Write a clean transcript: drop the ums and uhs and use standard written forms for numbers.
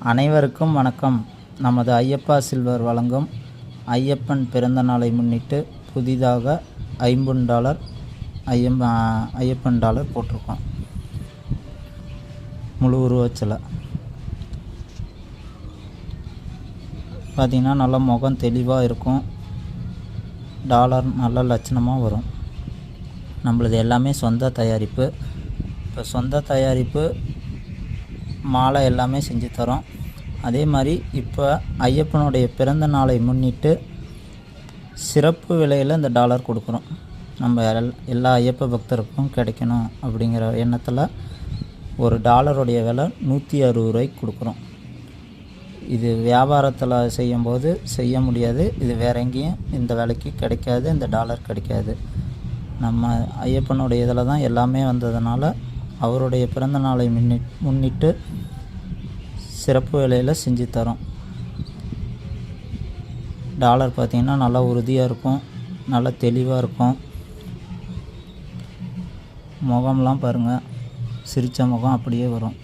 அனைவருக்கும் வணக்கம். நமது ஐயப்பா சில்வர் வழங்கும் ஐயப்பன் பிறந்த நாளை முன்னிட்டு புதிதாக $50 ஐயப்பன் டாலர் போட்டிருக்கோம். முழு உருவச்சிலை பார்த்திங்கன்னா நல்லா முகம் தெளிவாக இருக்கும். டாலர் நல்ல லட்சணமாக வரும். நம்மளது எல்லாமே சொந்த தயாரிப்பு. இப்போ சொந்த தயாரிப்பு மாலை எல்லாமே செஞ்சு தரோம். அதே மாதிரி இப்போ ஐயப்பனுடைய பிறந்த நாளை முன்னிட்டு சிறப்பு விலையில் இந்த டாலர் கொடுக்குறோம். நம்ம எல்லா ஐயப்ப பக்தருக்கும் கிடைக்கணும் அப்படிங்கிற எண்ணத்தில் ஒரு டாலருடைய விலை $160 கொடுக்குறோம். இது வியாபாரத்தில் செய்யும்போது செய்ய முடியாது. இது வேறு எங்கேயும் இந்த விலைக்கு கிடைக்காது. இந்த டாலர் கிடைக்காது. நம்ம ஐயப்பனுடைய இதில் தான் எல்லாமே வந்ததுனால அவருடைய பிறந்த நாளை முன்னிட்டு சிறப்பு விலையில் செஞ்சு தரோம். டாலர் பார்த்திங்கன்னா நல்லா உறுதியாக இருக்கும், நல்லா தெளிவாக இருக்கும். முகம்லாம் பாருங்கள், சிரித்த முகம் அப்படியே வரும்.